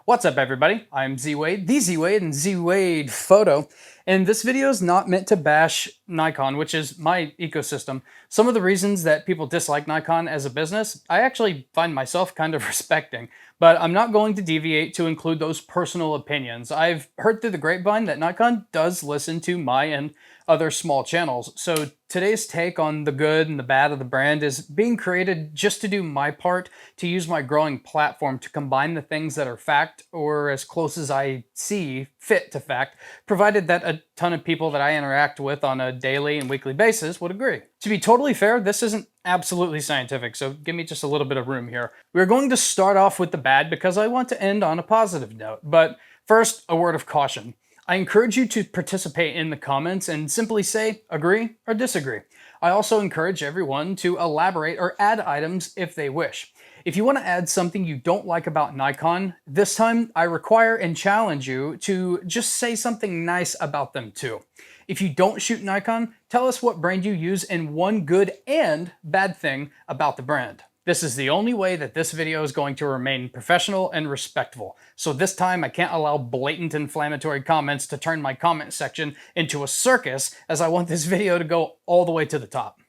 What's up, everybody? I'm Z-Wade, the Z-Wade, and Z-Wade Photo. And this video is not meant to bash Nikon, which is my ecosystem. Some of the reasons that people dislike Nikon as a business, I actually find myself kind of respecting. But I'm not going to deviate to include those personal opinions. I've heard through the grapevine that Nikon does listen to my and other small channels. So today's take on the good and the bad of the brand is being created just to do my part to use my growing platform to combine the things that are fact, or as close as I see fit to fact, provided that a ton of people that I interact with on a daily and weekly basis would agree. To be totally fair, this isn't absolutely scientific, so give me just a little bit of room here. We're going to start off with the bad because I want to end on a positive note. But first, a word of caution. I encourage you to participate in the comments and simply say agree or disagree. I also encourage everyone to elaborate or add items if they wish. If you want to add something you don't like about Nikon, this time I require and challenge you to just say something nice about them too. If you don't shoot Nikon, tell us what brand you use and one good and bad thing about the brand. This is the only way that this video is going to remain professional and respectful. So this time I can't allow blatant inflammatory comments to turn my comment section into a circus, as I want this video to go all the way to the top.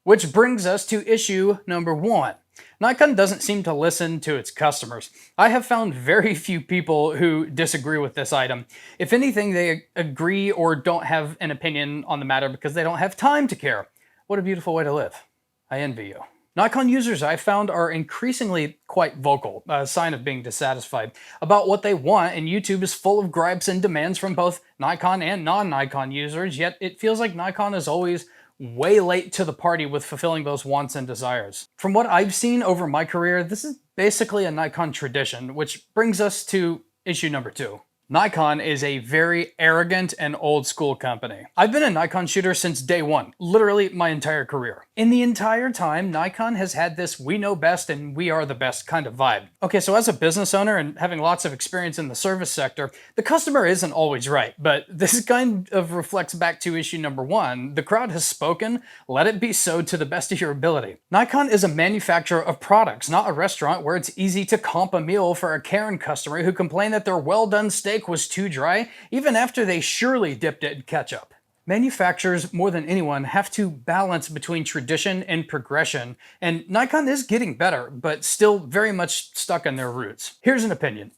Which brings us to issue number 1. Nikon doesn't seem to listen to its customers. I have found very few people who disagree with this item. If anything, they agree or don't have an opinion on the matter because they don't have time to care. What a beautiful way to live. I envy you. Nikon users I've found are increasingly quite vocal, a sign of being dissatisfied, about what they want, and YouTube is full of gripes and demands from both Nikon and non-Nikon users, yet it feels like Nikon is always way late to the party with fulfilling those wants and desires. From what I've seen over my career, this is basically a Nikon tradition, which brings us to issue number 2. Nikon is a very arrogant and old school company. I've been a Nikon shooter since day one, literally my entire career. In the entire time, Nikon has had this we know best and we are the best kind of vibe. Okay, so as a business owner and having lots of experience in the service sector, the customer isn't always right, but this kind of reflects back to issue number 1. The crowd has spoken, let it be so to the best of your ability. Nikon is a manufacturer of products, not a restaurant where it's easy to comp a meal for a Karen customer who complained that their well-done steak was too dry, even after they surely dipped it in ketchup. Manufacturers, more than anyone, have to balance between tradition and progression, and Nikon is getting better, but still very much stuck in their roots. Here's an opinion.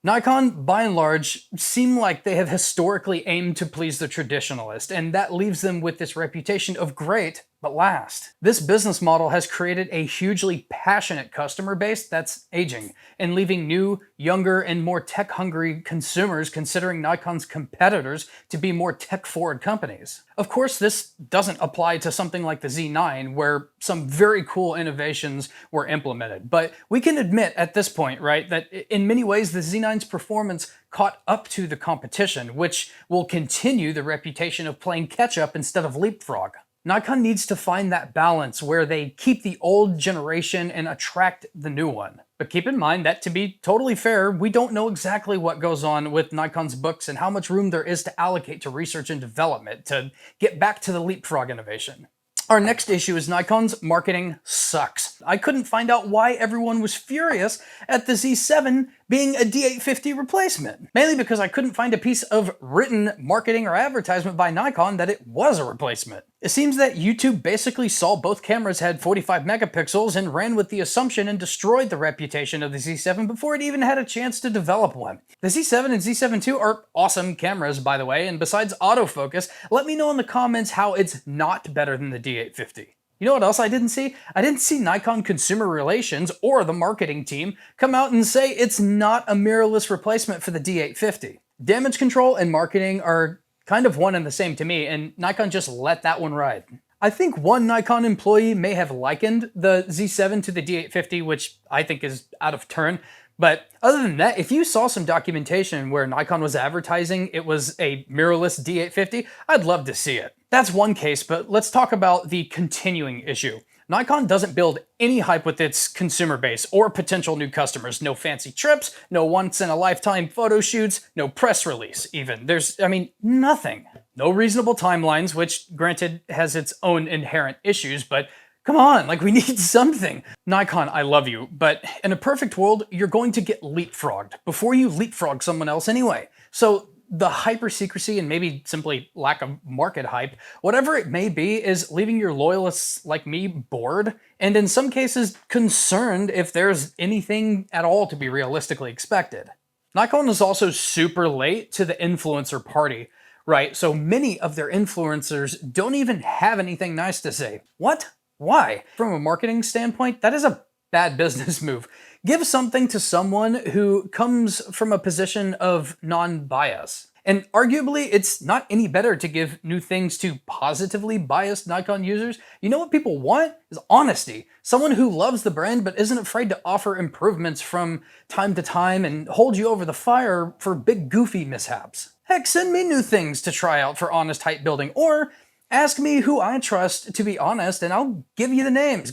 Nikon, by and large, seem like they have historically aimed to please the traditionalist, and that leaves them with this reputation of great but last. This business model has created a hugely passionate customer base that's aging, and leaving new, younger, and more tech-hungry consumers considering Nikon's competitors to be more tech-forward companies. Of course, this doesn't apply to something like the Z9, where some very cool innovations were implemented, but we can admit at this point, right, that in many ways the Z9's performance caught up to the competition, which will continue the reputation of playing catch-up instead of leapfrog. Nikon needs to find that balance where they keep the old generation and attract the new one. But keep in mind that, to be totally fair, we don't know exactly what goes on with Nikon's books and how much room there is to allocate to research and development to get back to the leapfrog innovation. Our next issue is Nikon's marketing sucks. I couldn't find out why everyone was furious at the Z7 being a D850 replacement. Mainly because I couldn't find a piece of written marketing or advertisement by Nikon that it was a replacement. It seems that YouTube basically saw both cameras had 45 megapixels and ran with the assumption and destroyed the reputation of the Z7 before it even had a chance to develop one. The Z7 and Z7 II are awesome cameras, by the way, and besides autofocus, let me know in the comments how it's not better than the D850. You know what else I didn't see? I didn't see Nikon Consumer Relations or the marketing team come out and say it's not a mirrorless replacement for the D850. Damage control and marketing are kind of one and the same to me, and Nikon just let that one ride. I think one Nikon employee may have likened the Z7 to the D850, which I think is out of turn. But other than that, if you saw some documentation where Nikon was advertising it was a mirrorless D850, I'd love to see it. That's one case, but let's talk about the continuing issue. Nikon doesn't build any hype with its consumer base or potential new customers. No fancy trips, no once-in-a-lifetime photo shoots, no press release even. There's, nothing. No reasonable timelines, which granted has its own inherent issues, but Come on, like we need something. Nikon, I love you, but in a perfect world, you're going to get leapfrogged before you leapfrog someone else anyway. So the hyper secrecy and maybe simply lack of market hype, whatever it may be, is leaving your loyalists like me bored, and in some cases concerned if there's anything at all to be realistically expected. Nikon is also super late to the influencer party, right? So many of their influencers don't even have anything nice to say. What? Why? From a marketing standpoint, that is a bad business move. Give something to someone who comes from a position of non-bias. And arguably, it's not any better to give new things to positively biased Nikon users. You know what people want? Is honesty. Someone who loves the brand but isn't afraid to offer improvements from time to time and hold you over the fire for big goofy mishaps. Heck, send me new things to try out for honest hype building, or ask me who I trust to be honest, and I'll give you the names.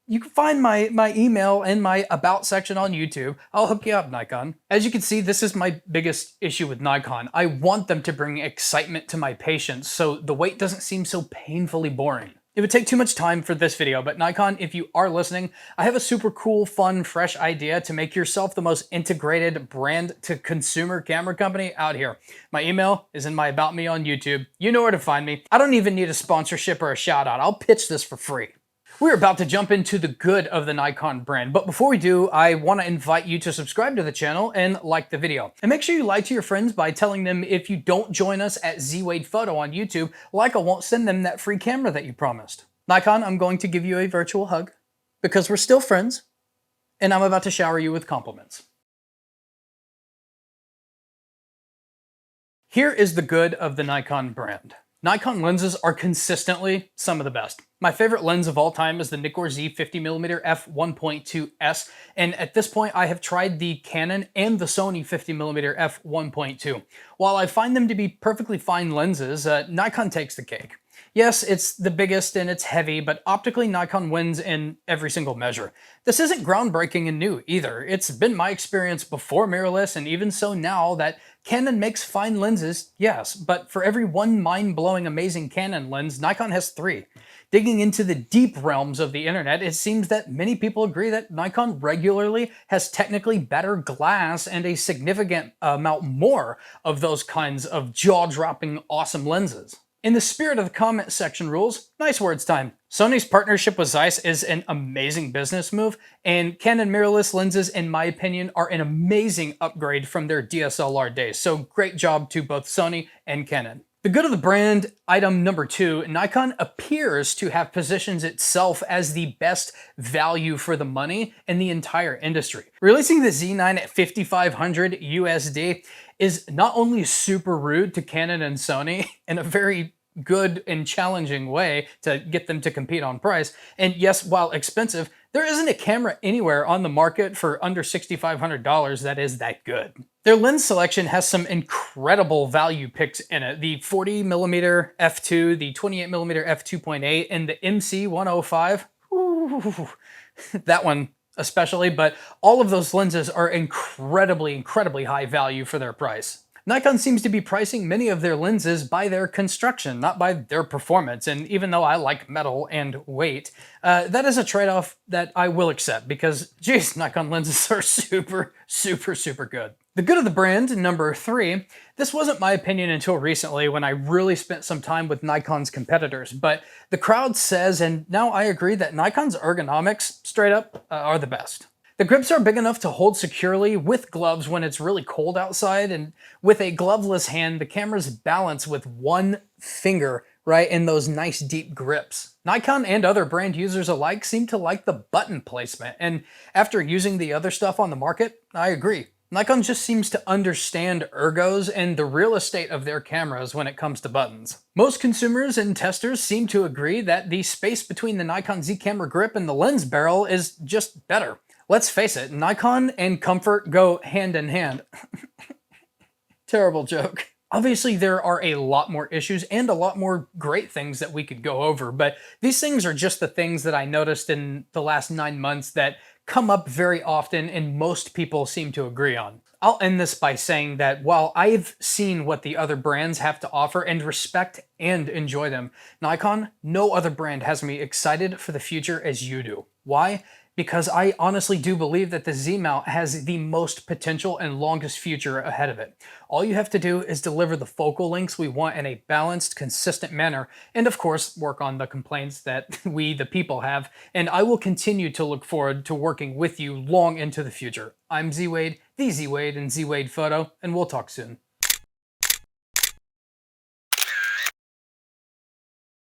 You can find my email in my About section on YouTube. I'll hook you up, Nikon. As you can see, this is my biggest issue with Nikon. I want them to bring excitement to my patients so the wait doesn't seem so painfully boring. It would take too much time for this video, but Nikon, if you are listening, I have a super cool, fun, fresh idea to make yourself the most integrated brand-to-consumer camera company out here. My email is in my About Me on YouTube. You know where to find me. I don't even need a sponsorship or a shout-out. I'll pitch this for free. We're about to jump into the good of the Nikon brand, but before we do, I want to invite you to subscribe to the channel and like the video. And make sure you like to your friends by telling them if you don't join us at 𝑧wade_photo on YouTube, Leica won't send them that free camera that you promised. Nikon, I'm going to give you a virtual hug because we're still friends, and I'm about to shower you with compliments. Here is the good of the Nikon brand. Nikon lenses are consistently some of the best. My favorite lens of all time is the Nikkor Z 50mm f1.2s, and at this point I have tried the Canon and the Sony 50mm f1.2. While I find them to be perfectly fine lenses, Nikon takes the cake. Yes, it's the biggest and it's heavy, but optically Nikon wins in every single measure. This isn't groundbreaking and new either. It's been my experience before mirrorless, and even so now, that Canon makes fine lenses, yes, but for every one mind-blowing amazing Canon lens, Nikon has 3. Digging into the deep realms of the internet, it seems that many people agree that Nikon regularly has technically better glass and a significant amount more of those kinds of jaw-dropping awesome lenses. In the spirit of the comment section rules, nice words time. Sony's partnership with Zeiss is an amazing business move, and Canon mirrorless lenses, in my opinion, are an amazing upgrade from their DSLR days, so great job to both Sony and Canon. The good of the brand, item number 2, Nikon appears to have positioned itself as the best value for the money in the entire industry. Releasing the Z9 at $5,500 USD is not only super rude to Canon and Sony in a very good and challenging way to get them to compete on price, and yes, while expensive, there isn't a camera anywhere on the market for under $6,500 that is that good. Their lens selection has some incredible value picks in it. The 40mm f2, the 28mm f2.8, and the MC105. Ooh, that one especially, but all of those lenses are incredibly high value for their price. Nikon seems to be pricing many of their lenses by their construction, not by their performance, and even though I like metal and weight, that is a trade-off that I will accept because, geez, Nikon lenses are super good. The good of the brand, number 3, this wasn't my opinion until recently when I really spent some time with Nikon's competitors, but the crowd says, and now I agree, that Nikon's ergonomics, straight up, are the best. The grips are big enough to hold securely with gloves when it's really cold outside, and with a gloveless hand, the camera's balanced with one finger, right, in those nice deep grips. Nikon and other brand users alike seem to like the button placement, and after using the other stuff on the market, I agree. Nikon just seems to understand ergos and the real estate of their cameras when it comes to buttons. Most consumers and testers seem to agree that the space between the Nikon Z camera grip and the lens barrel is just better. Let's face it, Nikon and comfort go hand in hand. Terrible joke. Obviously, there are a lot more issues and a lot more great things that we could go over, but these things are just the things that I noticed in the last 9 months that come up very often and most people seem to agree on. I'll end this by saying that while I've seen what the other brands have to offer and respect and enjoy them, Nikon, no other brand has me excited for the future as you do. Why? Because I honestly do believe that the Z mount has the most potential and longest future ahead of it. All you have to do is deliver the focal lengths we want in a balanced, consistent manner, and of course, work on the complaints that we, the people, have, and I will continue to look forward to working with you long into the future. I'm Z Wade, the Z Wade and Z Wade Photo, and we'll talk soon.